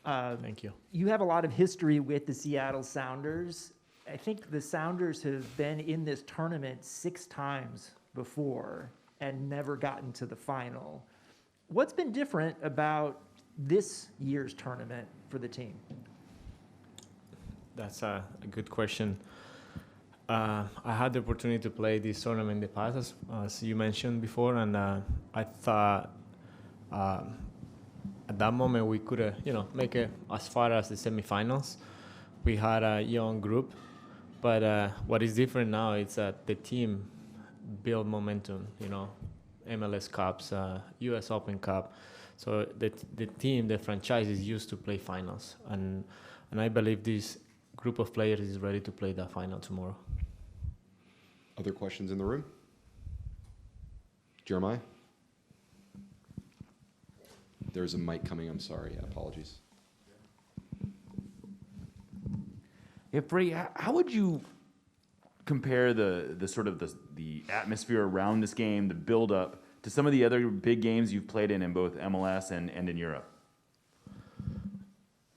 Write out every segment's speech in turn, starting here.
Thank you. You have a lot of history with the Seattle Sounders. I think the Sounders have been in this tournament 6 times before and never gotten to the final. What's been different about this year's tournament for the team? That's a good question. I had the opportunity to play this tournament in the past, as you mentioned before, and I thought at that moment we could, make it as far as the semifinals. We had a young group, but what is different now is that the team build momentum. MLS Cups, U.S. Open Cup. So the team, the franchise is used to play finals, and I believe this group of players is ready to play that final tomorrow. Other questions in the room? Jeremiah? There's a mic coming. I'm sorry. Apologies. Yeah, Fredy, how would you compare the sort of the atmosphere around this game, the build-up, to some of the other big games you've played in both MLS and in Europe?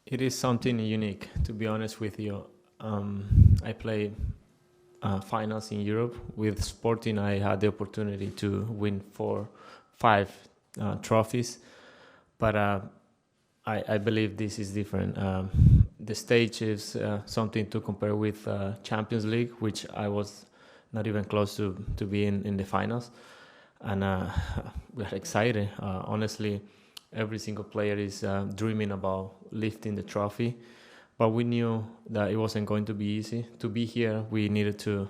It is something unique, to be honest with you. I played finals in Europe. With Sporting, I had the opportunity to win 5 trophies. But I believe this is different. The stage is something to compare with Champions League, which I was not even close to be in the finals. And we're excited. Honestly, every single player is dreaming about lifting the trophy. But we knew that it wasn't going to be easy. To be here, we needed to,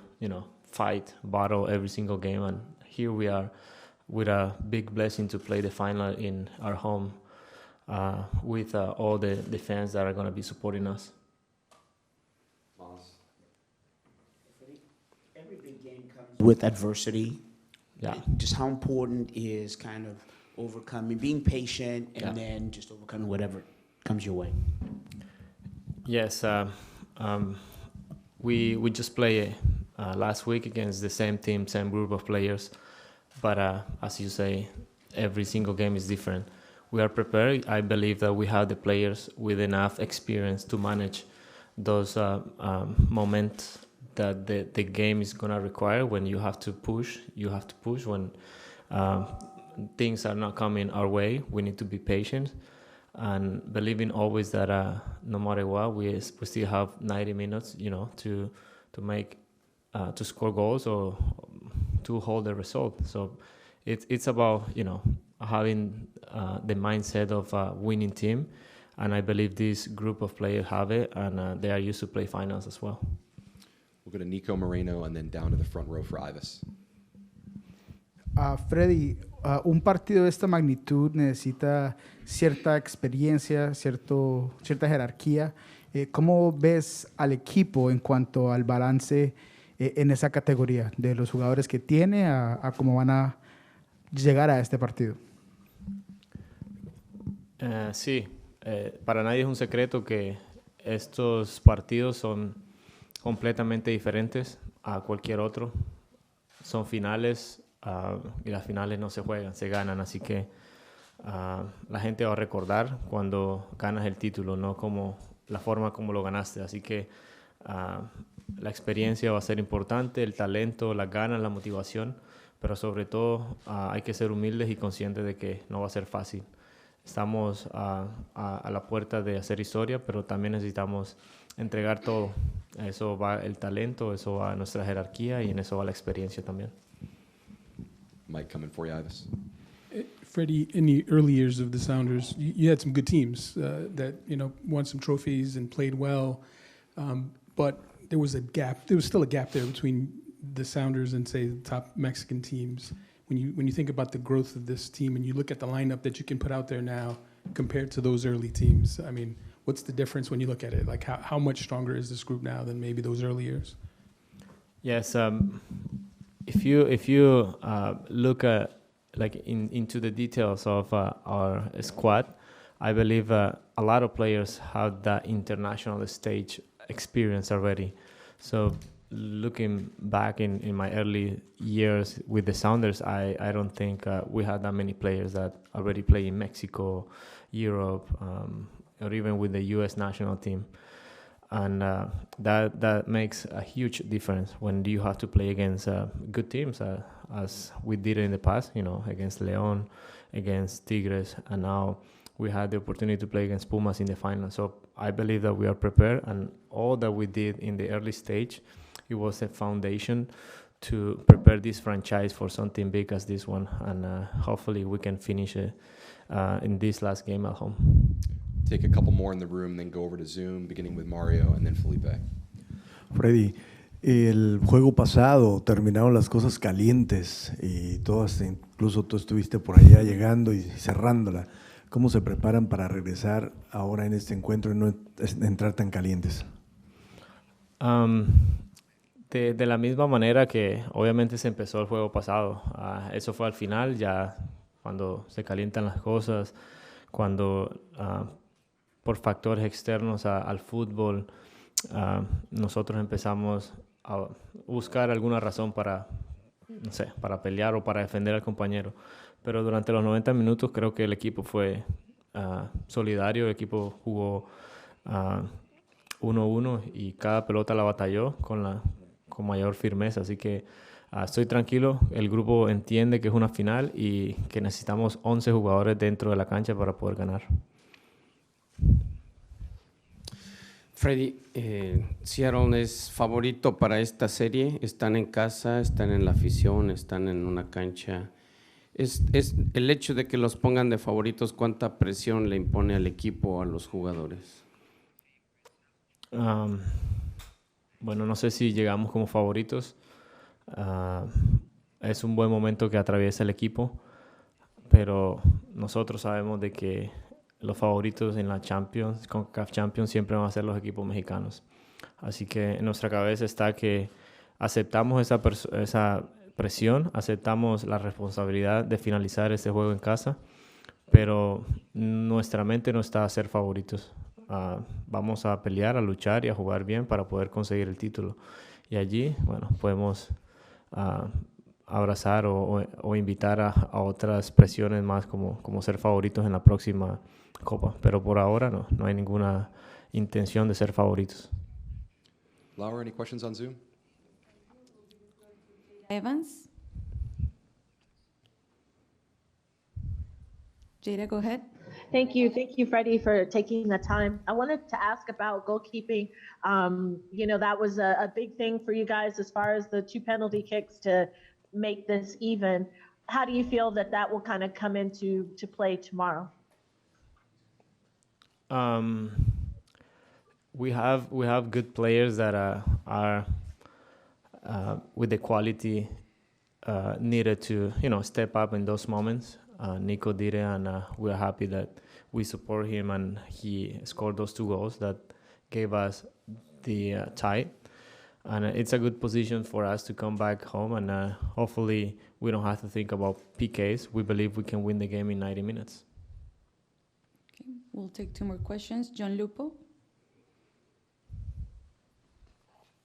fight, battle every single game. And here we are with a big blessing to play the final in our home with all the fans that are going to be supporting us. Every big game comes with adversity. Yeah. Just how important is kind of overcoming, being patient, and then just overcoming whatever comes your way. Yes, we just played last week against the same team, same group of players. But as you say, every single game is different. We are prepared. I believe that we have the players with enough experience to manage those moments that the game is going to require. When you have to push, you have to push. When things are not coming our way, we need to be patient and believing always that no matter what, we still have 90 minutes, to make to score goals or to hold the result. So it's about having the mindset of a winning team, and I believe this group of players have it, and they are used to play finals as well. We'll go to Nico Moreno and then down to the front row for Ives. Fredy, un partido de esta magnitud necesita cierta experiencia, cierta jerarquía. ¿Cómo ves al equipo en cuanto al balance en esa categoría de los jugadores que tiene a cómo van a llegar a este partido? Sí, para nadie es un secreto que estos partidos son completamente diferentes a cualquier otro. Son finales y las finales no se juegan, se ganan. Así que la gente va a recordar cuando ganas el título, no como la forma como lo ganaste. Así que la experiencia va a ser importante, el talento, las ganas, la motivación, pero sobre todo hay que ser humildes y conscientes de que no va a ser fácil. Estamos a la puerta de hacer historia, pero también necesitamos entregar todo. Eso va el talento, eso va nuestra jerarquía y en eso va la experiencia también. Mike coming for you, Ives. Fredy, in the early years of the Sounders, you had some good teams that won some trophies and played well, but there was a gap. There was still a gap there between the Sounders and, say, the top Mexican teams. When you think about the growth of this team and you look at the lineup that you can put out there now compared to those early teams, I mean, what's the difference when you look at it? Like, how much stronger is this group now than maybe those early years? Yes, if you look at into the details of our squad, I believe a lot of players have that international stage experience already. So looking back in my early years with the Sounders, I don't think we had that many players that already play in Mexico, Europe, or even with the U.S. national team. And that makes a huge difference when you have to play against good teams, as we did in the past, against León, against Tigres, and now we had the opportunity to play against Pumas in the final. So I believe that we are prepared, and all that we did in the early stage, it was a foundation to prepare this franchise for something big as this one, and hopefully we can finish it in this last game at home. Take a couple more in the room, then go over to Zoom, beginning with Mario and then Felipe. Fredy, el juego pasado terminaron las cosas calientes y todas, incluso tú estuviste por allá llegando y cerrándola. ¿Cómo se preparan para regresar ahora en este encuentro y no entrar tan calientes? De la misma manera que obviamente se empezó el juego pasado. Eso fue al final, ya cuando se calientan las cosas, cuando por factores externos al fútbol, nosotros empezamos a buscar alguna razón para pelear o para defender al compañero. Pero durante los 90 minutos creo que el equipo fue solidario, el equipo jugó 1-1 y cada pelota la batalló con mayor firmeza. Así que estoy tranquilo, el grupo entiende que es una final y que necesitamos 11 jugadores dentro de la cancha para poder ganar. Fredy, Seattle es favorito para esta serie, están en casa, están en la afición, están en una cancha. Es el hecho de que los pongan de favoritos, ¿cuánta presión le impone al equipo o a los jugadores? Bueno, no sé si llegamos como favoritos. Es un buen momento que atraviesa el equipo, pero nosotros sabemos de que los favoritos en la Champions, con CAF Champions, siempre van a ser los equipos mexicanos. Así que en nuestra cabeza está que aceptamos esa presión, aceptamos la responsabilidad de finalizar este juego en casa, pero nuestra mente no está a ser favoritos. Vamos a pelear, a luchar y a jugar bien para poder conseguir el título. Y allí, bueno, podemos abrazar o invitar a otras presiones más como ser favoritos en la próxima Copa. Pero por ahora no hay ninguna intención de ser favoritos. Laura, any questions on Zoom? Evans? Jada, go ahead. Thank you, Fredy, for taking the time. I wanted to ask about goalkeeping. That was a big thing for you guys as far as the 2 penalty kicks to make this even. How do you feel that will kind of come into play tomorrow? We have good players that are with the quality needed to step up in those moments. Nico did it, and we're happy that we support him, and he scored those 2 goals that gave us the tie. And it's a good position for us to come back home, and hopefully we don't have to think about PKs. We believe we can win the game in 90 minutes. Okay, we'll take 2 more questions. John Lupo.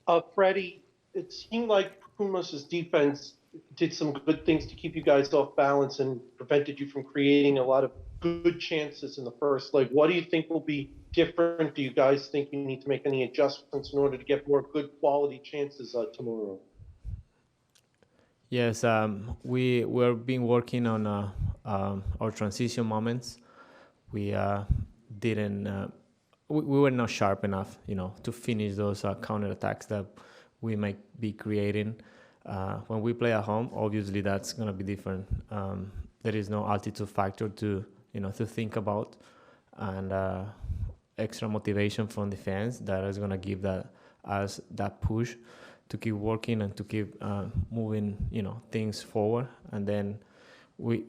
Fredy, it seemed like Pumas' defense did some good things to keep you guys off balance and prevented you from creating a lot of good chances in the first leg. What do you think will be different? Do you guys think you need to make any adjustments in order to get more good quality chances tomorrow? Yes, we're been working on our transition moments. We were not sharp enough, to finish those counterattacks that we might be creating. When we play at home, obviously that's going to be different. There is no altitude factor to think about, and extra motivation from the fans that is going to give us that push to keep working and to keep moving, things forward. And then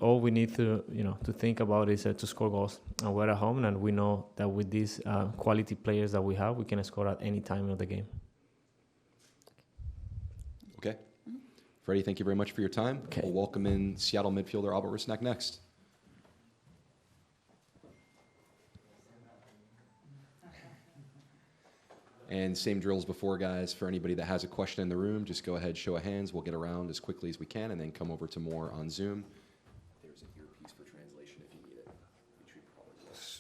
all we need to think about is to score goals. And we're at home, and we know that with these quality players that we have, we can score at any time of the game. Okay. Fredy, thank you very much for your time. Okay. We'll welcome in Seattle midfielder Albert Rusnák next. And same drills before, guys. For anybody that has a question in the room, just go ahead, show of hands. We'll get around as quickly as we can and then come over to more on Zoom. There's an earpiece for translation if you need it.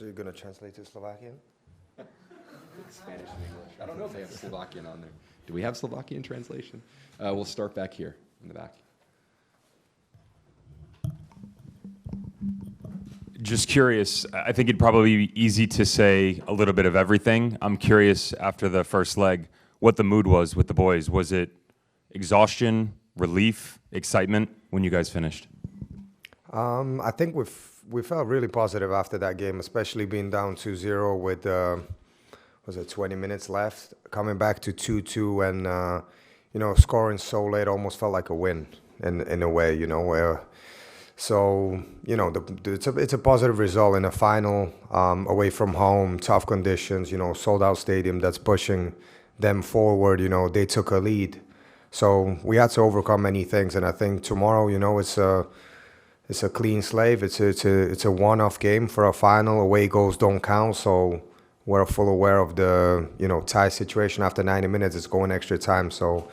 So you're going to translate to Slovakian? Spanish and English. I don't know if they have Slovakian on there. Do we have Slovakian translation? We'll start back here in the back. Just curious, I think it'd probably be easy to say a little bit of everything. I'm curious, after the first leg, what the mood was with the boys. Was it exhaustion, relief, excitement when you guys finished? I think we felt really positive after that game, especially being down 2-0 with, was it 20 minutes left? Coming back to 2-2 and, you know, scoring so late almost felt like a win in a way, you know. So, you know, it's a positive result in a final, away from home, tough conditions, you know, sold out stadium that's pushing them forward, you know, they took a lead. So we had to overcome many things, and I think tomorrow, you know, it's a clean slate. It's a one-off game for a final. Away goals don't count, so we're full aware of the, you know, tie situation after 90 minutes. It's going extra time, so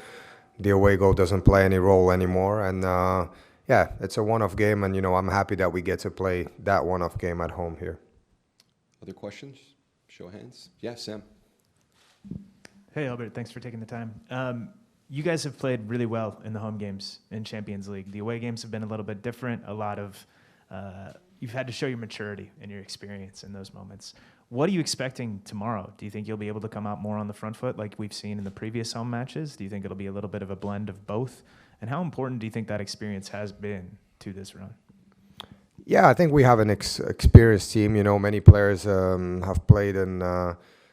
the away goal doesn't play any role anymore, and yeah, it's a one-off game, and, you know, I'm happy that we get to play that one-off game at home here. Other questions? Show of hands. Yeah, Sam. Hey, Albert. Thanks for taking the time. You guys have played really well in the home games in Champions League. The away games have been a little bit different. A lot of you've had to show your maturity and your experience in those moments. What are you expecting tomorrow? Do you think you'll be able to come out more on the front foot like we've seen in the previous home matches? Do you think it'll be a little bit of a blend of both? And how important do you think that experience has been to this run? Yeah, I think we have an experienced team. You know, many players have played in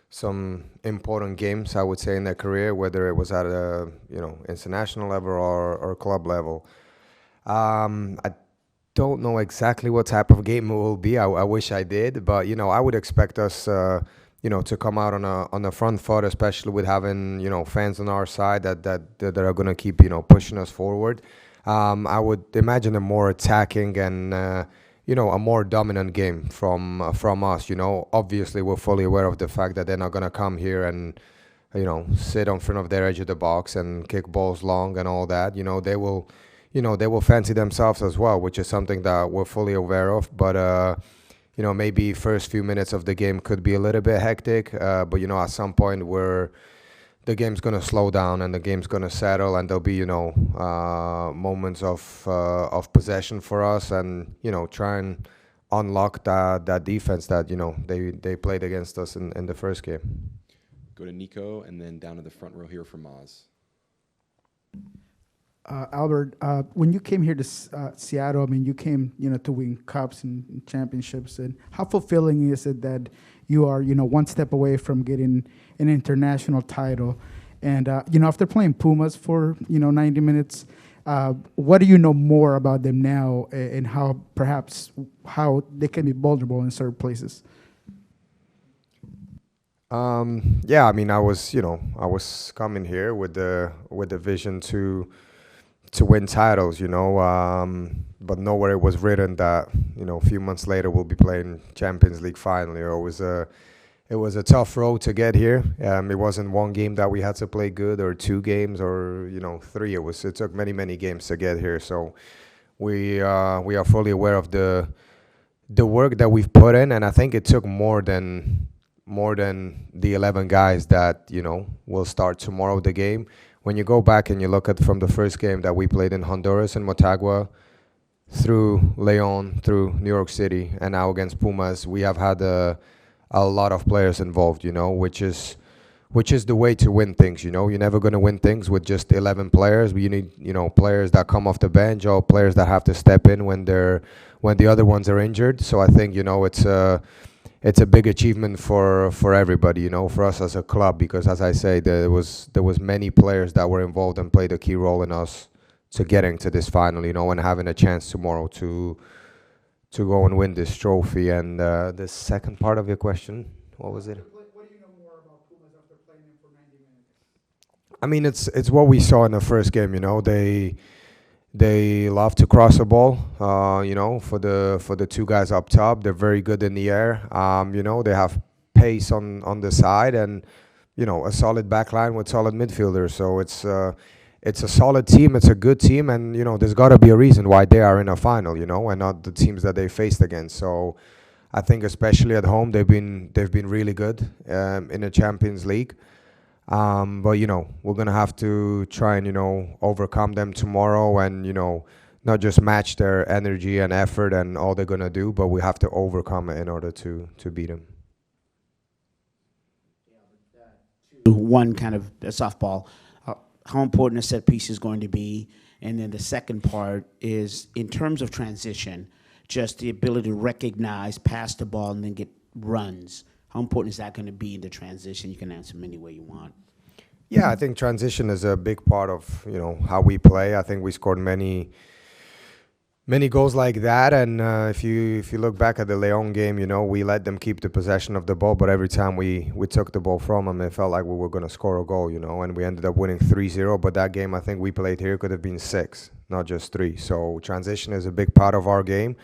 some important games, I would say, in their career, whether it was at a, you know, international level or club level. I don't know exactly what type of game it will be. I wish I did, but, you know, I would expect us, you know, to come out on the front foot, especially with having, you know, fans on our side that are going to keep, you know, pushing us forward. I would imagine a more attacking and, you know, a more dominant game from us. You know, obviously we're fully aware of the fact that they're not going to come here and, you know, sit in front of their edge of the box and kick balls long and all that. You know, they will fancy themselves as well, which is something that we're fully aware of. But you know, maybe first few minutes of the game could be a little bit hectic, but, you know, at some point the game's going to slow down and the game's going to settle, and there'll be, you know, moments of possession for us, and, you know, try and unlock that defense that, you know, they played against us in the first game. Go to Nico, and then down to the front row here for Maz. Albert, when you came here to Seattle, I mean, you came, you know, to win cups and championships. And how fulfilling is it that you are, you know, one step away from getting an international title? And, you know, after playing Pumas for, you know, 90 minutes, what do you know more about them now, and how they can be vulnerable in certain places? Yeah, I mean, I was coming here with the vision to win titles, you know, but nowhere it was written that, you know, a few months later we'll be playing Champions League final. You know, it was a tough road to get here. It wasn't one game that we had to play good, or two games, or, you know, three. It took many games to get here. So we are fully aware of the work that we've put in, and I think it took more than the 11 guys that, you know, will start tomorrow the game. When you go back and you look at from the first game that we played in Honduras and Motagua, through Leon, through New York City, and now against Pumas, we have had a lot of players involved, you know, which is the way to win things. You know, you're never going to win things with just 11 players. You need, you know, players that come off the bench, or players that have to step in when the other ones are injured. So I think, you know, it's a big achievement for everybody, you know, for us as a club, because, as I say, there was many players that were involved and played a key role in us to getting to this final, you know, and having a chance tomorrow to go and win this trophy. And the second part of your question, what was it? What do you know more about Pumas after playing them for 90 minutes? I mean, it's what we saw in the first game, you know. They love to cross a ball, you know, for the two guys up top. They're very good in the air. You know, they have pace on the side, and, you know, a solid back line with solid midfielders. So it's a solid team. It's a good team, and, you know, there's got to be a reason why they are in a final, you know, and not the teams that they faced against. So I think especially at home they've been really good in the Champions League. But we're gonna have to try and overcome them tomorrow, and not just match their energy and effort and all they're gonna do, but we have to overcome it in order to beat them. One kind of a softball, how important a set piece is going to be, and then the second part is in terms of transition, just the ability to recognize, pass the ball, and then get runs. How important is that going to be in the transition? You can answer them any way you want. Yeah, I think transition is a big part of how we play. I think we scored many goals like that, and if you look back at the León game, we let them keep the possession of the ball, but every time we took the ball from them, it felt like we were going to score a goal, and we ended up winning 3-0. But that game I think we played here could have been 6, not just 3. So transition is a big part of our game.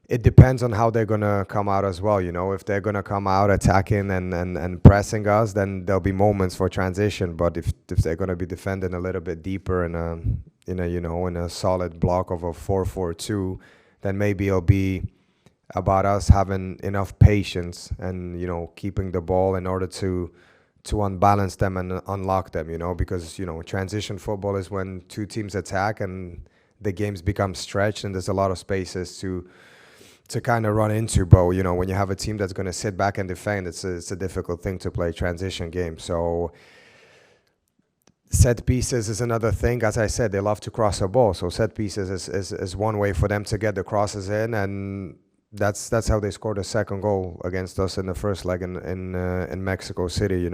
It depends on how they're going to come out as well. If they're going to come out attacking and pressing us, then there'll be moments for transition. But if they're going to be defending a little bit deeper in a solid block of a 4-4-2, then maybe it'll be about us having enough patience and keeping the ball in order to unbalance them and unlock them. Because transition football is when two teams attack and the games become stretched and there's a lot of spaces to kind of run into. But when you have a team that's going to sit back and defend, it's a difficult thing to play transition game. So set pieces is another thing. As I said, they love to cross a ball, so set pieces is one way for them to get the crosses in, and that's how they scored the second goal against us in the first leg in Mexico City.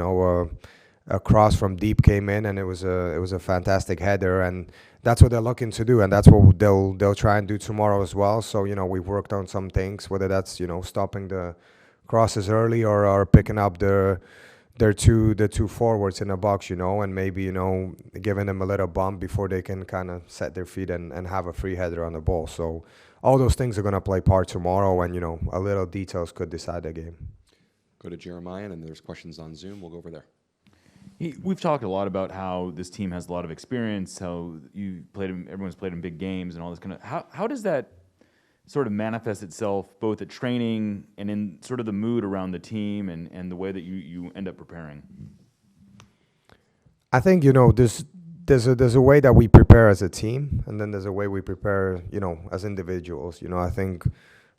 A cross from deep came in, and it was a fantastic header, and that's what they're looking to do, and that's what they'll try and do tomorrow as well. So we've worked on some things, whether that's stopping the crosses early or picking up the two forwards in the box, and maybe giving them a little bump before they can kind of set their feet and have a free header on the ball. So all those things are going to play part tomorrow, and a little details could decide the game. Go to Jeremiah, and there's questions on Zoom. We'll go over there. We've talked a lot about how this team has a lot of experience, how everyone's played in big games and all this kind of. How does that sort of manifest itself both at training and in sort of the mood around the team and the way that you end up preparing? I think there's a way that we prepare as a team, and then there's a way we prepare as individuals. I think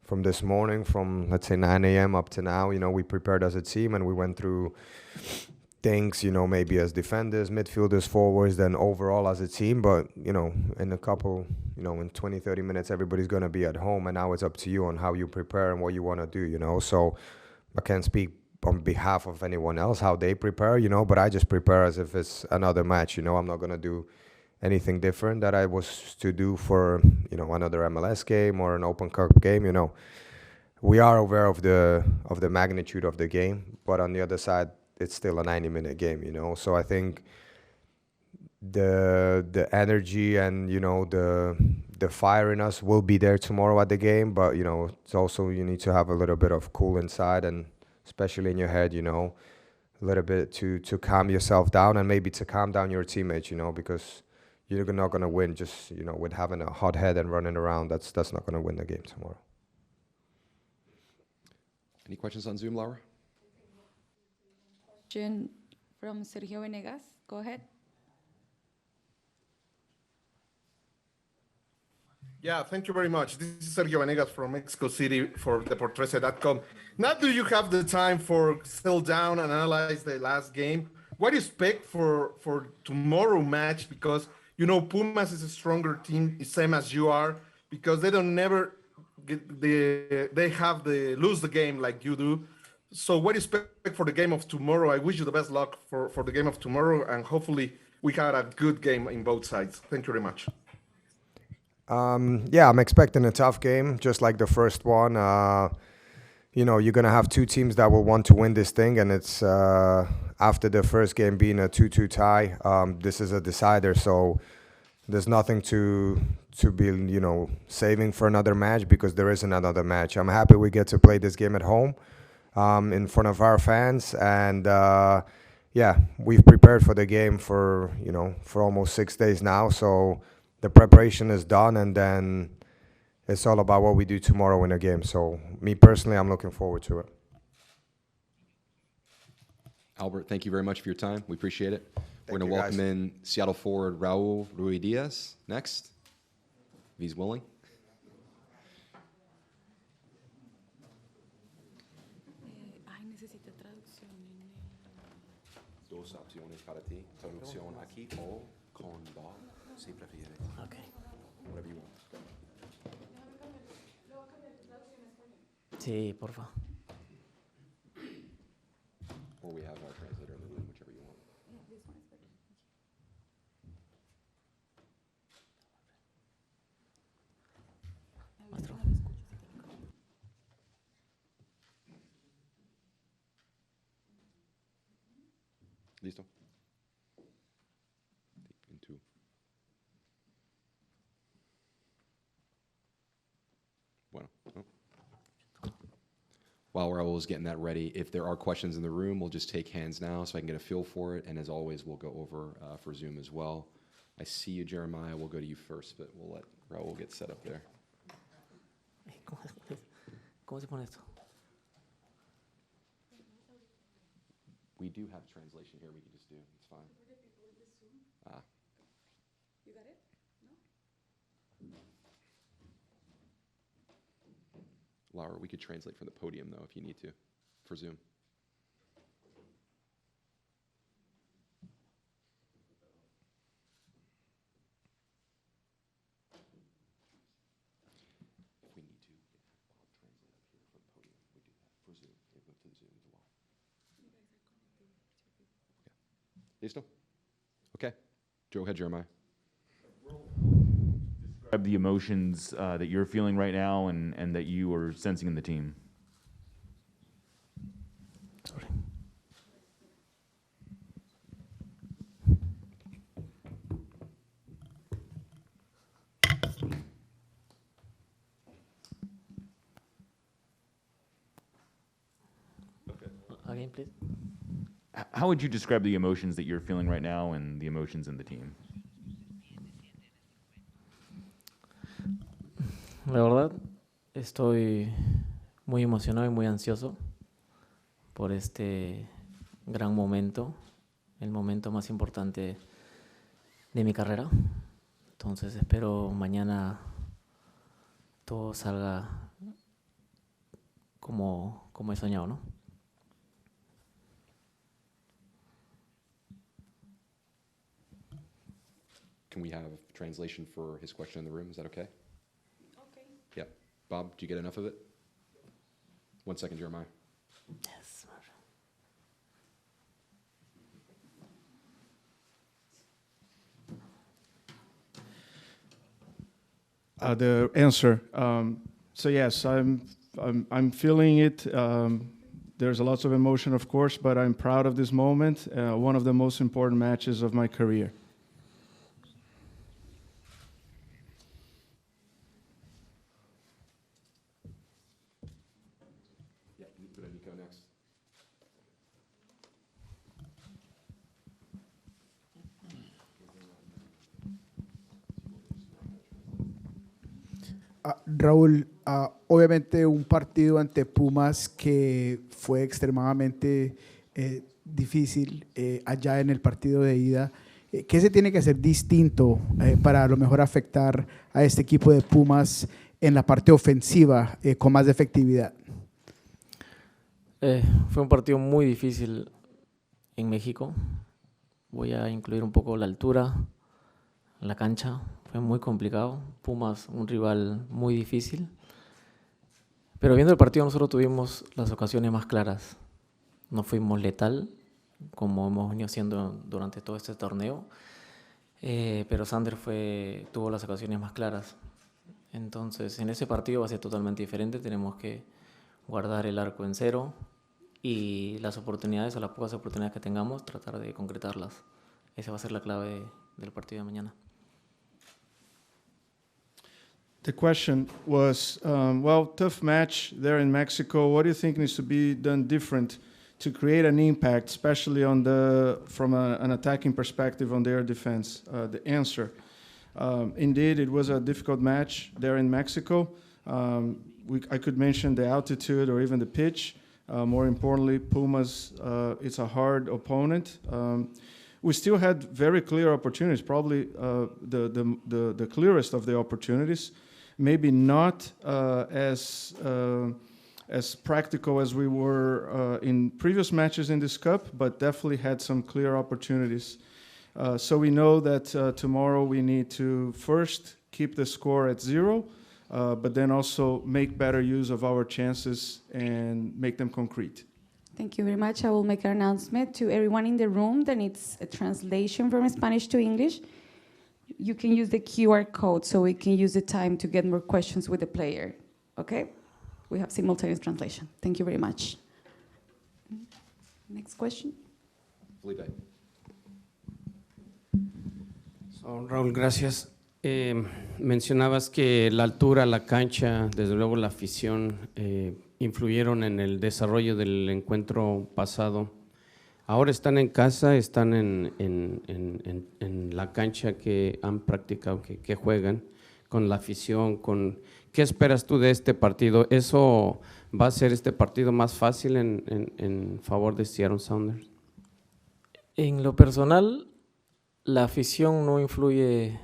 from this morning, from let's say 9 a.m. up to now, we prepared as a team and we went through things, maybe as defenders, midfielders, forwards, then overall as a team. But, in a couple, in 20, 30 minutes, everybody's going to be at home. And now it's up to you on how you prepare and what you want to do, So I can't speak on behalf of anyone else, how they prepare, but I just prepare as if it's another match, I'm not going to do anything different that I was to do for, another MLS game or an Open Cup game, We are aware of the magnitude of the game, but on the other side, it's still a 90-minute game, So I think the energy and the fire in us will be there tomorrow at the game, but it's also you need to have a little bit of cool inside, and especially in your head, a little bit to calm yourself down and maybe to calm down your teammates, because you're not going to win just with having a hot head and running around. That's not going to win the game tomorrow. Any questions on Zoom, Laura? Question from Sergio Venegas. Go ahead. Yeah, thank you very much. This is Sergio Venegas from Mexico City for Deportrece.com. Now do you have the time for settle down and analyze the last game? What do you expect for tomorrow match? Because, Pumas is a stronger team, same as you are, because they don't never lose the game like you do. So what do you expect for the game of tomorrow? I wish you the best luck for the game of tomorrow, and hopefully we had a good game in both sides. Thank you very much. Yeah, I'm expecting a tough game, just like the first one. You're going to have two teams that will want to win this thing, and it's after the first game being a 2-2 tie, this is a decider, so there's nothing to be, saving for another match, because there isn't another match. I'm happy we get to play this game at home in front of our fans, and yeah, we've prepared for the game for almost 6 days now, so the preparation is done, and then it's all about what we do tomorrow in a game. So me personally, I'm looking forward to it. Albert, thank you very much for your time. We appreciate it. We're going to you, welcome guys. in Seattle forward Raúl Ruidíaz next, if he's willing. Dos opciones para ti. Traducción aquí o con voz, si prefieres. Okay. Whatever you want. Sí, porfa. Or we have our translator in the room, whichever you want. Listo. Into. Bueno. Oh. While Raúl is getting that ready, if there are questions in the room, we'll just take hands now so I can get a feel for it. And as always, we'll go over for Zoom as well. I see you, Jeremiah. We'll go to you first, but we'll let Raúl get set up there. ¿Cómo se pone esto? We do have translation here. We can just do. It's fine. Ah. You got it? Laura, we could translate from the podium, though, if you need to, for Zoom. If we need to, we can have Bob translate up here from the podium. We do that for Zoom. We go to Zoom as well. Listo? Okay. Go ahead, Jeremiah. Describe the emotions that you're feeling right now and that you are sensing in the team. Sorry. Again, please. How would you describe the emotions that you're feeling right now and the emotions in the team? La verdad, estoy muy emocionado y muy ansioso por este gran momento, el momento más importante de mi carrera. Entonces espero mañana todo salga como he soñado, ¿no? Can we have translation for his question in the room? Is that okay? Okay. Yeah. Bob, do you get enough of it? 1 second, Jeremiah. Yes. The answer. So yes, I'm feeling it. There's lots of emotion, of course, but I'm proud of this moment. One of the most important matches of my career. Yeah, go to Nico next. Raúl, obviamente un partido ante Pumas que fue extremadamente difícil allá en el partido de ida. ¿Qué se tiene que hacer distinto para a lo mejor afectar a este equipo de Pumas en la parte ofensiva con más efectividad? Fue un partido muy difícil en México. Voy a incluir un poco la altura, la cancha. Fue muy complicado. Pumas, un rival muy difícil. Pero viendo el partido nosotros tuvimos las ocasiones más claras. No fuimos letal, como hemos venido haciendo durante todo este torneo. Pero Sander tuvo las ocasiones más claras. Entonces, en ese partido va a ser totalmente diferente. Tenemos que guardar el arco en cero y las oportunidades o las pocas oportunidades que tengamos, tratar de concretarlas. Esa va a ser la clave del partido de mañana. The question was, tough match there in Mexico. What do you think needs to be done different to create an impact, especially from an attacking perspective on their defense? The answer. Indeed, it was a difficult match there in Mexico. I could mention the altitude or even the pitch. More importantly, Pumas, it's a hard opponent. We still had very clear opportunities, probably the clearest of the opportunities. Maybe not as practical as we were in previous matches in this cup, but definitely had some clear opportunities. So we know that tomorrow we need to first keep the score at 0, but then also make better use of our chances and make them concrete. Thank you very much. I will make an announcement to everyone in the room that needs a translation from Spanish to English. You can use the QR code so we can use the time to get more questions with the player. Okay? We have simultaneous translation. Thank you very much. Next question. Felipe. So, Raúl, gracias. Mencionabas que la altura, la cancha, desde luego la afición, influyeron en el desarrollo del encuentro pasado. Ahora están en casa, están en la cancha que han practicado, que juegan, con la afición. ¿Qué esperas tú de este partido? ¿Eso va a ser este partido más fácil en favor de Seattle Sounders? En lo personal, la afición no influye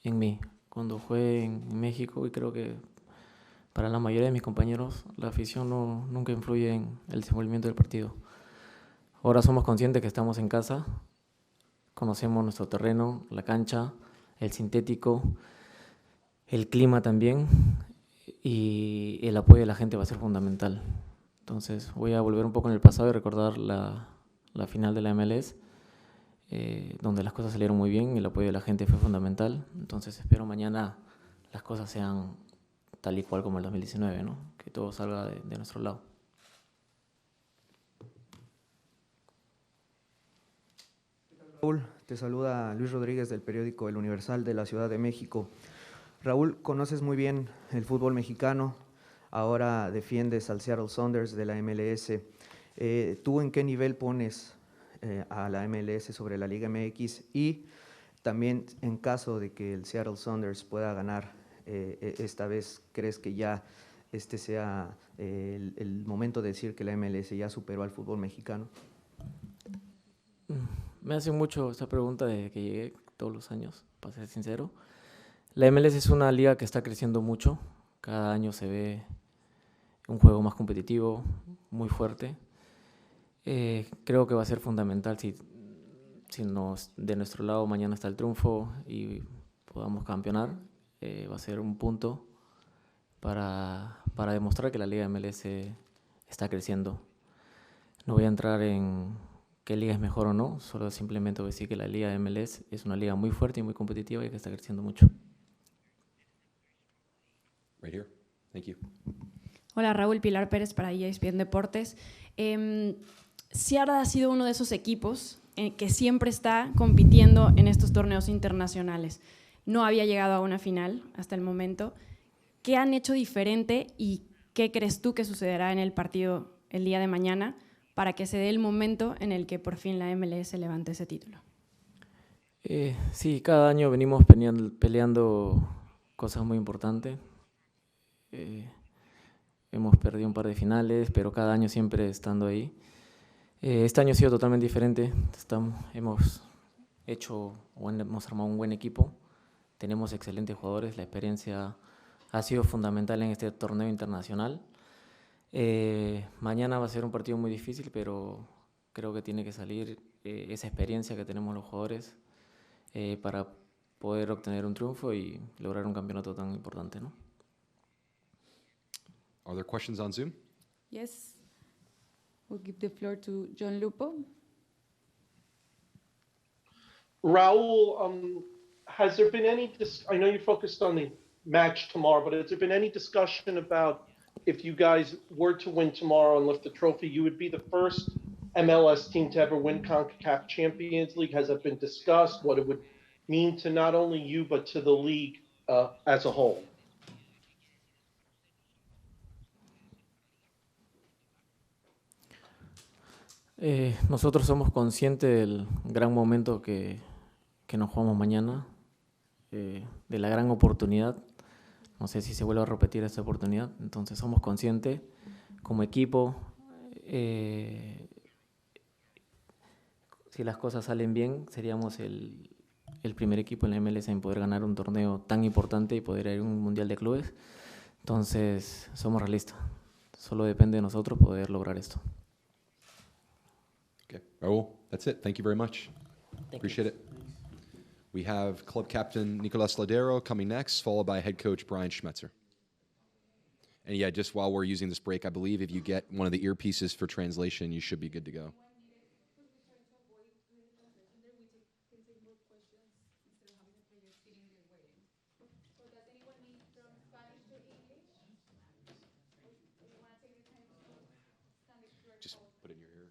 en mí. Cuando jugué en México, y creo que para la mayoría de mis compañeros, la afición nunca influye en el desenvolvimiento del partido. Ahora somos conscientes que estamos en casa, conocemos nuestro terreno, la cancha, el sintético, el clima también, y el apoyo de la gente va a ser fundamental. Entonces voy a volver un poco en el pasado y recordar la final de la MLS, donde las cosas salieron muy bien y el apoyo de la gente fue fundamental. Entonces espero mañana las cosas sean tal y cual como el 2019, ¿no? Que todo salga de nuestro lado. Raúl, te saluda Luis Rodríguez del periódico El Universal de la Ciudad de México. Raúl, conoces muy bien el fútbol mexicano, ahora defiendes al Seattle Sounders de la MLS. ¿Tú en qué nivel pones a la MLS sobre la Liga MX? Y también, en caso de que el Seattle Sounders pueda ganar esta vez, ¿crees que ya este sea el momento de decir que la MLS ya superó al fútbol mexicano? Me hacen mucho esta pregunta desde que llegué todos los años, para ser sincero. La MLS es una liga que está creciendo mucho. Cada año se ve un juego más competitivo, muy fuerte. Creo que va a ser fundamental si de nuestro lado mañana está el triunfo y podamos campeonar. Va a ser un punto para demostrar que la Liga MLS está creciendo. No voy a entrar en qué liga es mejor o no, solo simplemente voy a decir que la Liga MLS es una liga muy fuerte y muy competitiva y que está creciendo mucho. Right here. Thank you. Hola, Raúl, Pilar Pérez para ESPN Deportes. Seattle ha sido uno de esos equipos que siempre está compitiendo en estos torneos internacionales. No había llegado a una final hasta el momento. ¿Qué han hecho diferente y qué crees tú que sucederá en el partido el día de mañana para que se dé el momento en el que por fin la MLS levante ese título? Sí, cada año venimos peleando cosas muy importantes. Hemos perdido un par de finales, pero cada año siempre estando ahí. Este año ha sido totalmente diferente. Hemos armado un buen equipo. Tenemos excelentes jugadores. La experiencia ha sido fundamental en este torneo internacional. Mañana va a ser un partido muy difícil, pero creo que tiene que salir esa experiencia que tenemos los jugadores para poder obtener un triunfo y lograr un campeonato tan importante, ¿no? Are there questions on Zoom? Yes. We'll give the floor to John Lupo. Raúl, has there been any, I know you focused on the match tomorrow, but has there been any discussion about if you guys were to win tomorrow and lift the trophy, you would be the first MLS team to ever win CONCACAF Champions League? Has that been discussed, what it would mean to not only you, but to the league as a whole? Nosotros somos conscientes del gran momento que nos jugamos mañana. de la gran oportunidad. No sé si se vuelve a repetir esta oportunidad. Entonces somos conscientes como equipo. Si las cosas salen bien, seríamos el primer equipo en la MLS en poder ganar un torneo tan importante y poder ir a un mundial de clubes. Entonces somos realistas. Solo depende de nosotros poder lograr esto. Okay, Raúl, that's it. Thank you very much. Appreciate it. We have club captain Nicolás Lodeiro coming next, followed by head coach Brian Schmetzer. And yeah, just while we're using this break, I believe if you get one of the earpieces for translation, you should be good to go. Just put it in your ear.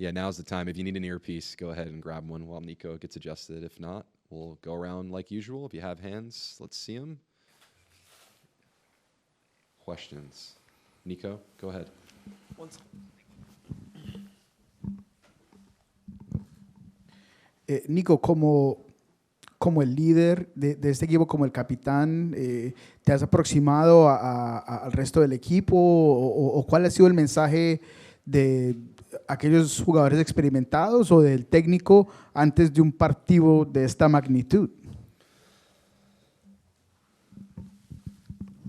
Yeah, now's the time. If you need an earpiece, go ahead and grab one while Nico gets adjusted. If not, we'll go around like usual. If you have hands, let's see them. Questions? Nico, go ahead. Nico, como el líder de este equipo, como el capitán, ¿te has aproximado al resto del equipo o cuál ha sido el mensaje de aquellos jugadores experimentados o del técnico antes de un partido de esta magnitud?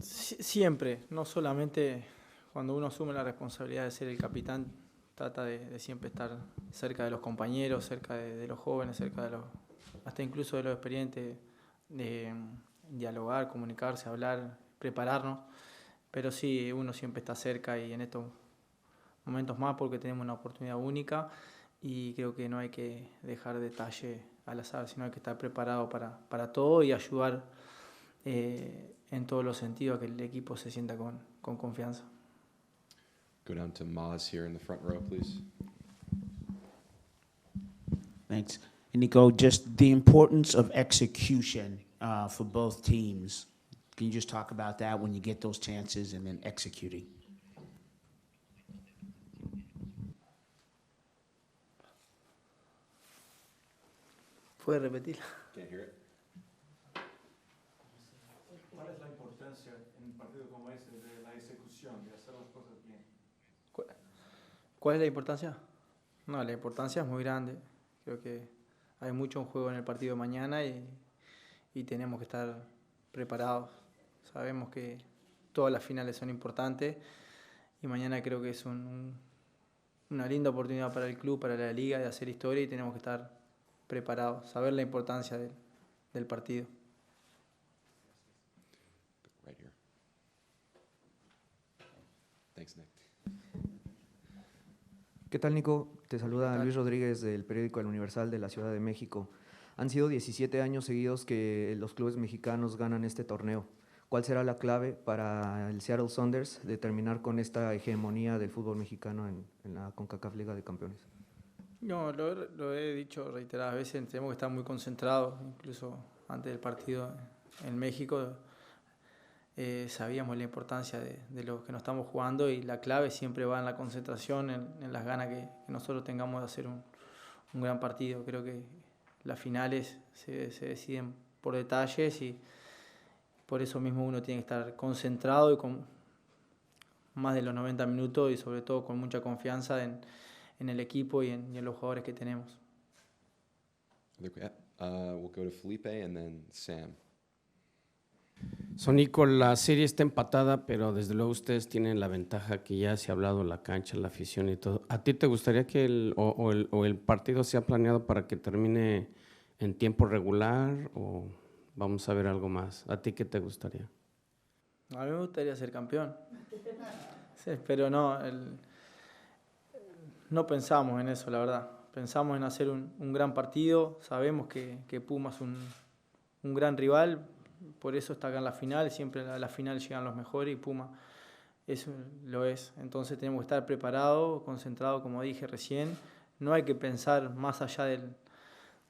Siempre, no solamente cuando uno asume la responsabilidad de ser el capitán, trata de siempre estar cerca de los compañeros, cerca de los jóvenes, cerca de los, hasta incluso de los experientes, de dialogar, comunicarse, hablar, prepararnos, pero sí, uno siempre está cerca y en estos momentos más porque tenemos una oportunidad única y creo que no hay que dejar detalle al azar, sino hay que estar preparado para todo y ayudar en todos los sentidos a que el equipo se sienta con confianza. Go down to Maz here in the front row, please. Thanks. And Nico, just the importance of execution for both teams. Can you just talk about that when you get those chances and then executing? ¿Puede repetir? Can't hear it. ¿Cuál es la importancia en un partido como ese de la ejecución, de hacer las cosas bien? ¿Cuál es la importancia? No, la importancia es muy grande. Creo que hay mucho en juego en el partido de mañana y tenemos que estar preparados. Sabemos que todas las finales son importantes y mañana creo que es una linda oportunidad para el club, para la liga de hacer historia y tenemos que estar preparados, saber la importancia del partido. Right here. Thanks, Nick. ¿Qué tal, Nico? Te saluda Luis Rodríguez del periódico El Universal de la Ciudad de México. Han sido 17 años seguidos que los clubes mexicanos ganan este torneo. ¿Cuál será la clave para el Seattle Sounders de terminar con esta hegemonía del fútbol mexicano en la CONCACAF Liga de Campeones? No, lo he dicho reiteradas veces, tenemos que estar muy concentrados, incluso antes del partido en México. Sabíamos la importancia de lo que nos estamos jugando y la clave siempre va en la concentración, en las ganas que nosotros tengamos de hacer un gran partido. Creo que las finales se deciden por detalles y por eso mismo uno tiene que estar concentrado y con más de los 90 minutos y sobre todo con mucha confianza en el equipo y en los jugadores que tenemos. We'll go to Felipe and then Sam. Nico, la serie está empatada, pero desde luego ustedes tienen la ventaja que ya se ha hablado, la cancha, la afición y todo. ¿A ti te gustaría que el partido sea planeado para que termine en tiempo regular o vamos a ver algo más? ¿A ti qué te gustaría? A mí me gustaría ser campeón, sí, pero no pensamos en eso, la verdad. Pensamos en hacer un gran partido, sabemos que Pumas es un gran rival. Por eso está acá en la final, siempre a la final llegan los mejores y Puma lo es. Entonces tenemos que estar preparados, concentrados, como dije recién. No hay que pensar más allá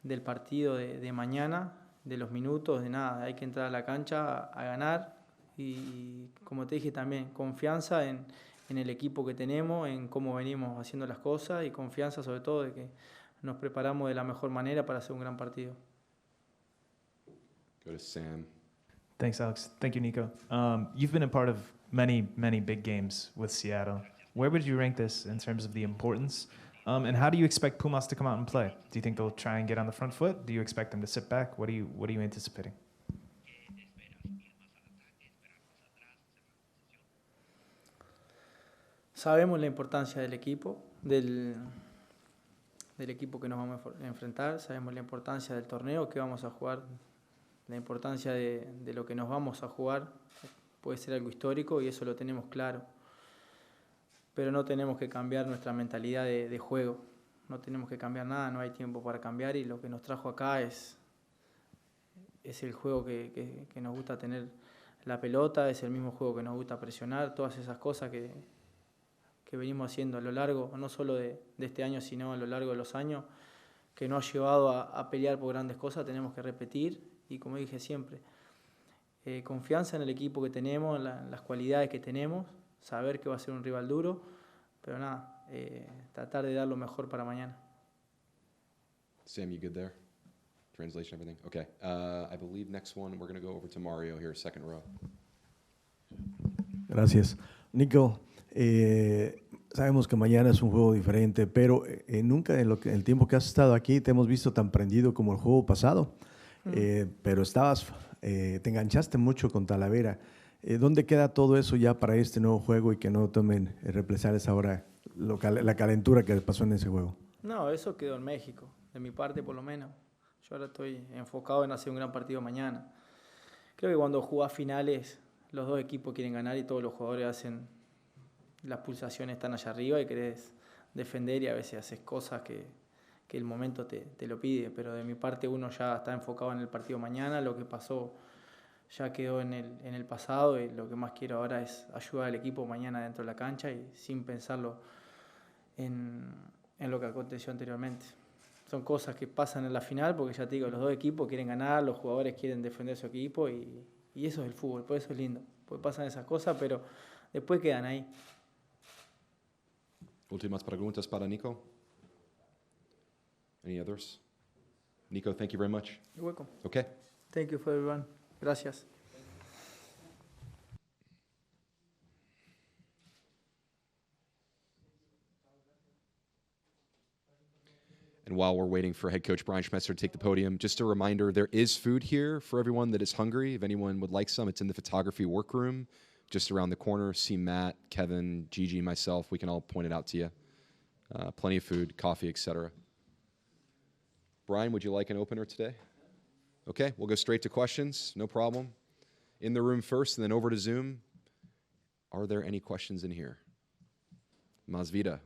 del partido de mañana, de los minutos, de nada. Hay que entrar a la cancha a ganar y como te dije también, confianza en en el equipo que tenemos, en cómo venimos haciendo las cosas y confianza sobre todo de que nos preparamos de la mejor manera para hacer un gran partido. Go to Sam. Thanks, Alex. Thank you, Nico. You've been a part of many, many big games with Seattle. Where would you rank this in terms of the importance? And how do you expect Pumas to come out and play? Do you think they'll try and get on the front foot? Do you expect them to sit back? What are you anticipating? Sabemos la importancia del equipo, del equipo que nos vamos a enfrentar, sabemos la importancia del torneo que vamos a jugar, la importancia de lo que nos vamos a jugar, puede ser algo histórico y eso lo tenemos claro. Pero no tenemos que cambiar nuestra mentalidad de juego, no tenemos que cambiar nada, no hay tiempo para cambiar y lo que nos trajo acá es el juego que nos gusta tener la pelota, es el mismo juego que nos gusta presionar, todas esas cosas que venimos haciendo a lo largo, no solo de este año, sino a lo largo de los años, que nos ha llevado a pelear por grandes cosas, tenemos que repetir y como dije siempre, confianza en el equipo que tenemos, en las cualidades que tenemos, saber que va a ser un rival duro, pero nada, tratar de dar lo mejor para mañana. Sam, you good there? Translation, everything? Okay. I believe next one, we're going to go over to Mario here, second row. Gracias. Nico, sabemos que mañana es un juego diferente, pero nunca en el tiempo que has estado aquí te hemos visto tan prendido como el juego pasado. Pero te enganchaste mucho con Talavera. ¿Dónde queda todo eso ya para este nuevo juego y que no tomen represalias ahora la calentura que pasó en ese juego? No, eso quedó en México, de mi parte por lo menos. Yo ahora estoy enfocado en hacer un gran partido mañana. Creo que cuando jugás finales, los dos equipos quieren ganar y todos los jugadores hacen, las pulsaciones están allá arriba y querés defender y a veces haces cosas que el momento te lo pide, pero de mi parte uno ya está enfocado en el partido mañana, lo que pasó ya quedó en el pasado y lo que más quiero ahora es ayudar al equipo mañana dentro de la cancha y sin pensarlo en lo que aconteció anteriormente. Son cosas que pasan en la final porque ya te digo, los dos equipos quieren ganar, los jugadores quieren defender su equipo y eso es el fútbol, por eso es lindo, porque pasan esas cosas, pero después quedan ahí. Últimas preguntas para Nico. Any others? Nico, thank you very much. You're welcome. Okay. Thank you for everyone. Gracias. And while we're waiting for head coach Brian Schmetzer to take the podium, just a reminder, there is food here for everyone that is hungry. If anyone would like some, it's in the photography workroom, just around the corner. See Matt, Kevin, Gigi, myself. We can all point it out to you. Plenty of food, coffee, etc. Brian, would you like an opener today? Okay, we'll go straight to questions. No problem. In the room first and then over to Zoom. Are there any questions in here? Masvida.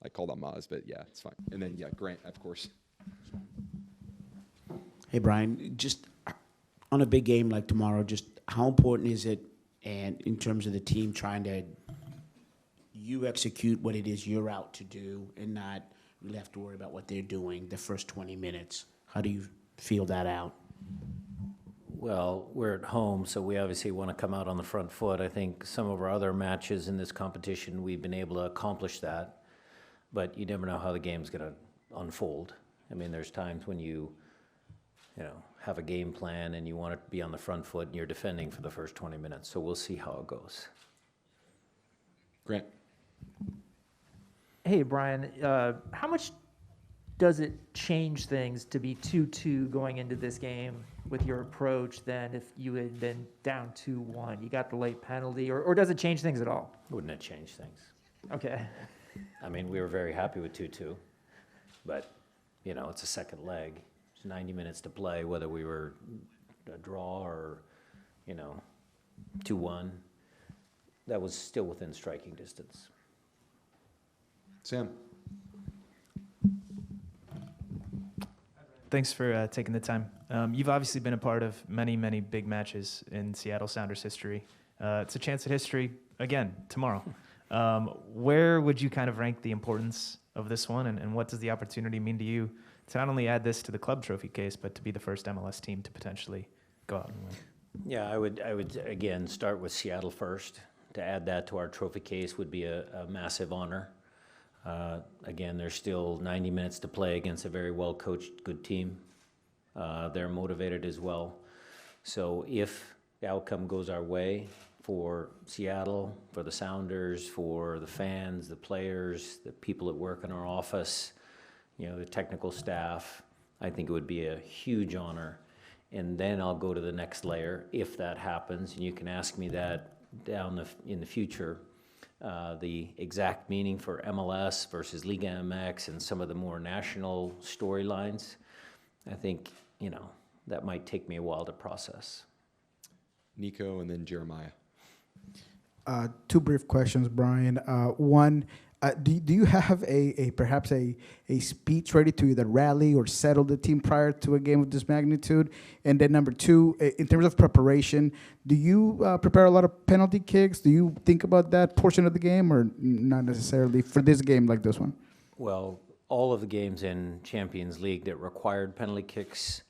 I called on Maz, but yeah, it's fine. And then, yeah, Grant, of course. Hey, Brian, just on a big game like tomorrow, just how important is it, and in terms of the team trying to you execute what it is you're out to do and not really have to worry about what they're doing the first 20 minutes? How do you feel that out? Well, we're at home, so we obviously want to come out on the front foot. I think some of our other matches in this competition, we've been able to accomplish that, but you never know how the game's going to unfold. I mean, there's times when you have a game plan and you want to be on the front foot and you're defending for the first 20 minutes. So we'll see how it goes. Grant. Hey, Brian, how much does it change things to be 2-2 going into this game with your approach than if you had been down 2-1? You got the late penalty, or does it change things at all? Wouldn't it change things? Okay. I mean, we were very happy with 2-2, but, it's a second leg. It's 90 minutes to play, whether we were a draw or, 2-1. That was still within striking distance. Sam. Thanks for taking the time. You've obviously been a part of many, many big matches in Seattle Sounders history. It's a chance at history again tomorrow. Where would you kind of rank the importance of this one, and what does the opportunity mean to you to not only add this to the club trophy case, but to be the first MLS team to potentially go out and win? Yeah, I would again start with Seattle first. To add that to our trophy case would be a massive honor. Again, there's still 90 minutes to play against a very well-coached, good team. They're motivated as well. So if the outcome goes our way for Seattle, for the Sounders, for the fans, the players, the people that work in our office, the technical staff, I think it would be a huge honor. And then I'll go to the next layer if that happens, and you can ask me that in the future. The exact meaning for MLS versus Liga MX and some of the more national storylines, I think, that might take me a while to process. Nico and then Jeremiah. Two brief questions, Brian. One, do you have perhaps a speech ready to either rally or settle the team prior to a game of this magnitude? And then number two, in terms of preparation, do you prepare a lot of penalty kicks? Do you think about that portion of the game, or not necessarily for this game like this one? Well, all of the games in Champions League that required penalty kicks,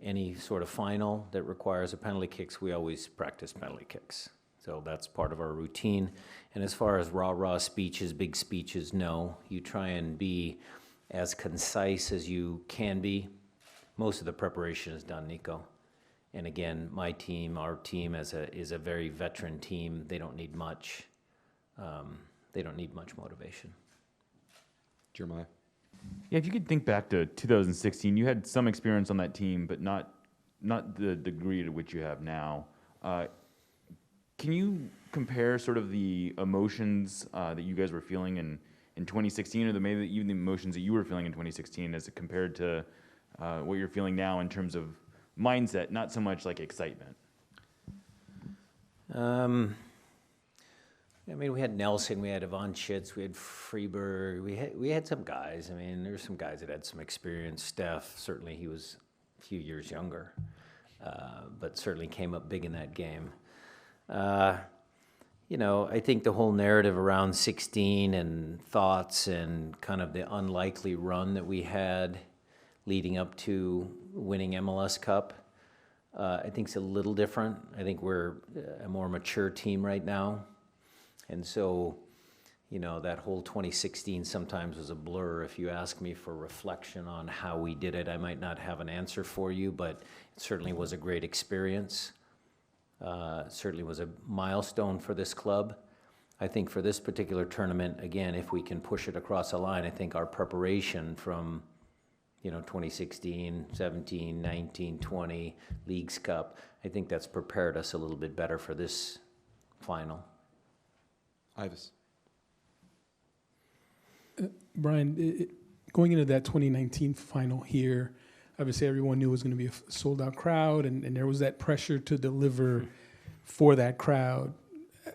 any sort of final that requires a penalty kicks, we always practice penalty kicks. So that's part of our routine. And as far as rah-rah speeches, big speeches, no. You try and be as concise as you can be. Most of the preparation is done, Nico. And again, my team, our team is a very veteran team. They don't need much. They don't need much motivation. Jeremiah. Yeah, if you could think back to 2016, you had some experience on that team, but not the degree to which you have now. Can you compare sort of the emotions that you guys were feeling in 2016, or maybe even the emotions that you were feeling in 2016 as compared to what you're feeling now in terms of mindset, not so much like excitement? We had Nelson, we had Ivan Schitz, we had Freeberg, we had some guys. There were some guys that had some experience. Steph, certainly he was a few years younger, but certainly came up big in that game. I think the whole narrative around 16 and thoughts and kind of the unlikely run that we had leading up to winning MLS Cup, I think it's a little different. I think we're a more mature team right now. And so, that whole 2016 sometimes was a blur. If you ask me for reflection on how we did it, I might not have an answer for you, but it certainly was a great experience. Certainly was a milestone for this club. I think for this particular tournament, again, if we can push it across the line, I think our preparation from 2016, 17, 19, 20, Leagues Cup, I think that's prepared us a little bit better for this final. Ives. Brian, going into that 2019 final here, obviously everyone knew it was going to be a sold-out crowd, and there was that pressure to deliver for that crowd.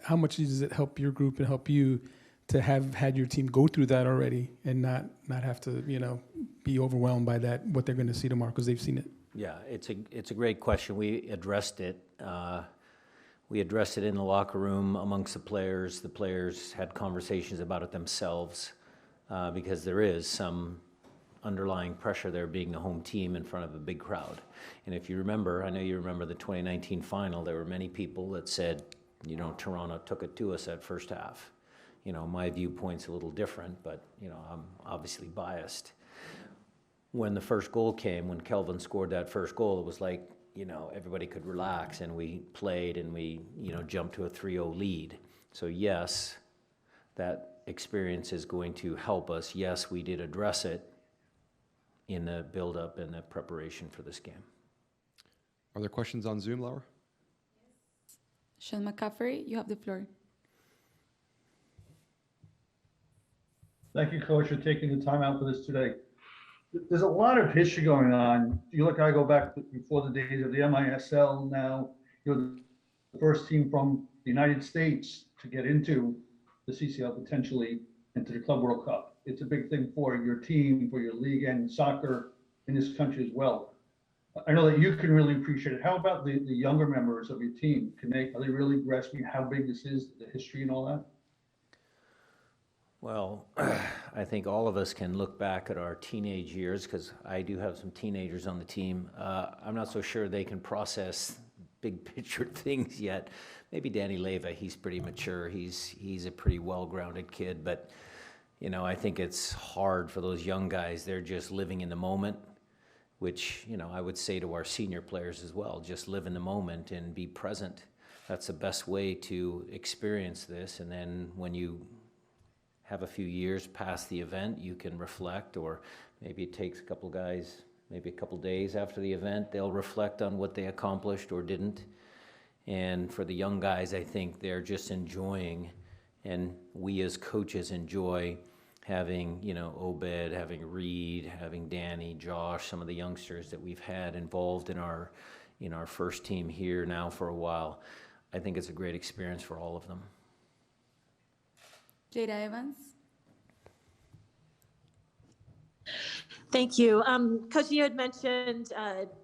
How much does it help your group and help you to have had your team go through that already and not have to, be overwhelmed by that, what they're going to see tomorrow, because they've seen it? Yeah, it's a great question. We addressed it. We addressed it in the locker room amongst the players. The players had conversations about it themselves because there is some underlying pressure there being the home team in front of a big crowd. And if you remember, I know you remember the 2019 final, there were many people that said, Toronto took it to us that first half. My viewpoint's a little different, but, I'm obviously biased. When the first goal came, when Kelvin scored that first goal, it was like, everybody could relax, and we played and we, jumped to a 3-0 lead. So yes, that experience is going to help us. Yes, we did address it in the build-up and the preparation for this game. Are there questions on Zoom, Laura? Sean McCaffrey, you have the floor. Thank you, Coach, for taking the time out for this today. There's a lot of history going on. I go back before the days of the MISL. Now you're the first team from the United States to get into the CCL, potentially into the Club World Cup. It's a big thing for your team, for your league, and soccer in this country as well. I know that you can really appreciate it. How about the younger members of your team? Are they really grasping how big this is, the history and all that? Well, I think all of us can look back at our teenage years, because I do have some teenagers on the team. I'm not so sure they can process big picture things yet. Maybe Danny Leyva, he's pretty mature. He's a pretty well-grounded kid, but you know, I think it's hard for those young guys. They're just living in the moment, which, you know, I would say to our senior players as well, just live in the moment and be present. That's the best way to experience this. And then when you have a few years past the event, you can reflect, or maybe it takes a couple guys, maybe a couple days after the event, they'll reflect on what they accomplished or didn't. And for the young guys, I think they're just enjoying, and we as coaches enjoy having, you know, Obed, having Reed, having Danny, Josh, some of the youngsters that we've had involved in our first team here now for a while. I think it's a great experience for all of them. Jada Evans. Thank you. Coach, you had mentioned,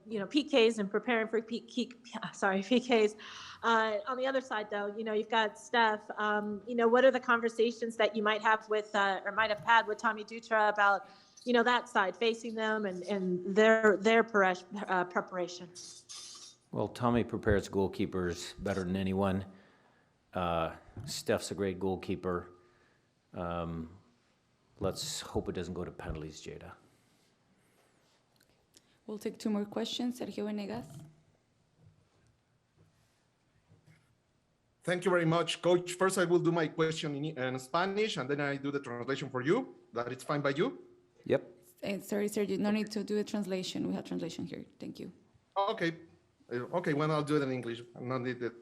PKs and preparing for PKs. On the other side, though, you've got Steph. What are the conversations that you might have with, or might have had with Tommy Dutra about, that side, facing them and their preparation? Well, Tommy prepares goalkeepers better than anyone. Steph's a great goalkeeper. Let's hope it doesn't go to penalties, Jada. We'll take two more questions. Sergio Venegas. Thank you very much, Coach. First, I will do my question in Spanish, and then I do the translation for you. That is fine by you? Yep. Sorry, Sergio, no need to do a translation. We have translation here. Thank you. Okay. Okay, well, I'll do it in English. I don't need the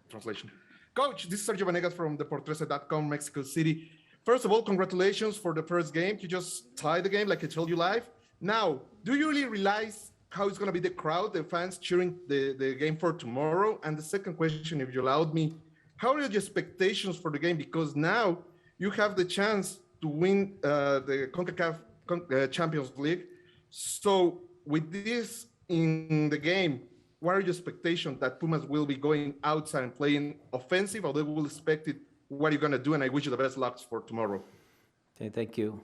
translation. Coach, this is Sergio Venegas from deportrece.com, Mexico City. First of all, congratulations for the first game. You just tied the game, like I told you live. Now, do you really realize how it's going to be the crowd, the fans cheering the game for tomorrow? And the second question, if you allowed me, how are your expectations for the game? Because now you have the chance to win the CONCACAF Champions League. So with this in the game, what are your expectations that Pumas will be going outside and playing offensive, or they will expect it? What are you going to do? And I wish you the best luck for tomorrow. Okay, thank you.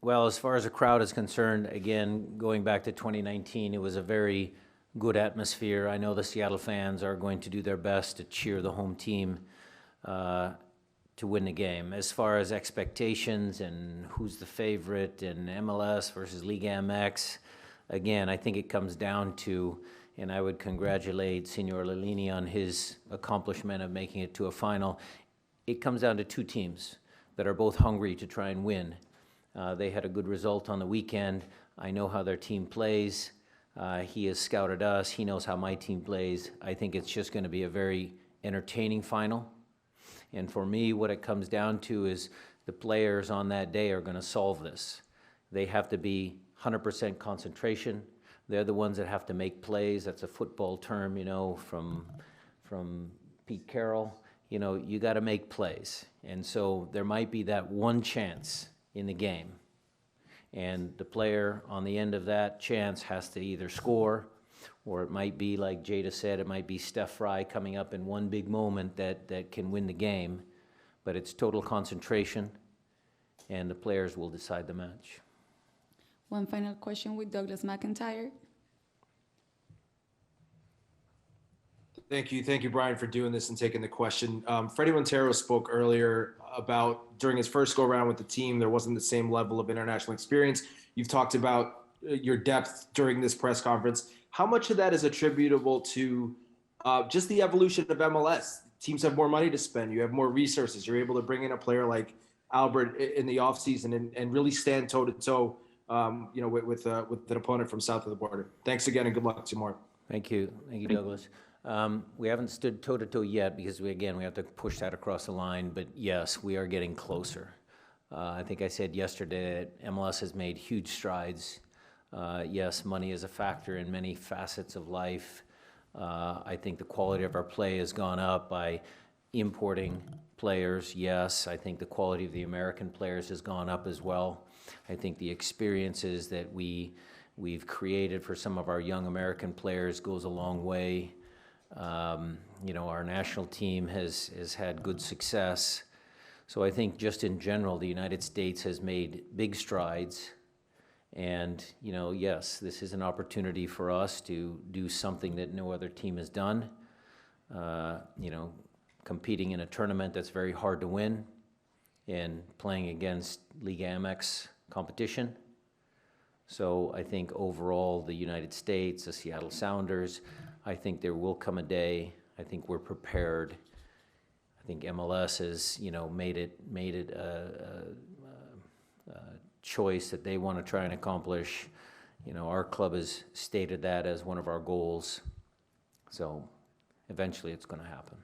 Well, as far as the crowd is concerned, again, going back to 2019, it was a very good atmosphere. I know the Seattle fans are going to do their best to cheer the home team to win the game. As far as expectations and who's the favorite and MLS versus Liga MX, again, I think it comes down to, and I would congratulate Senor Lilini on his accomplishment of making it to a final. It comes down to two teams that are both hungry to try and win. They had a good result on the weekend. I know how their team plays. He has scouted us. He knows how my team plays. I think it's just going to be a very entertaining final. And for me, what it comes down to is the players on that day are going to solve this. They have to be 100% concentration. They're the ones that have to make plays. That's a football term, from Pete Carroll. You got to make plays. And so there might be that one chance in the game. And the player on the end of that chance has to either score, or it might be, like Jada said, it might be Steph Fry coming up in one big moment that can win the game. But it's total concentration, and the players will decide the match. One final question with Douglas McIntyre. Thank you, Brian, for doing this and taking the question. Fredy Montero spoke earlier about during his first go-around with the team, there wasn't the same level of international experience. You've talked about your depth during this press conference. How much of that is attributable to just the evolution of MLS? Teams have more money to spend. You have more resources. You're able to bring in a player like Albert in the offseason and really stand toe-to-toe with an opponent from south of the border. Thanks again, and good luck tomorrow. Thank you, Douglas. We haven't stood toe-to-toe yet because we have to push that across the line, but yes, we are getting closer. I think I said yesterday that MLS has made huge strides. Yes, money is a factor in many facets of life. I think the quality of our play has gone up by importing players. Yes, I think the quality of the American players has gone up as well. I think the experiences that we've created for some of our young American players goes a long way. Our national team has had good success. So I think just in general, the United States has made big strides. And, you know, yes, this is an opportunity for us to do something that no other team has done. You know, competing in a tournament that's very hard to win and playing against Liga MX competition. So I think overall the United States, the Seattle Sounders, I think there will come a day, I think we're prepared. I think MLS has, you know, made it a choice that they want to try and accomplish. You know, our club has stated that as one of our goals. So eventually it's going to happen.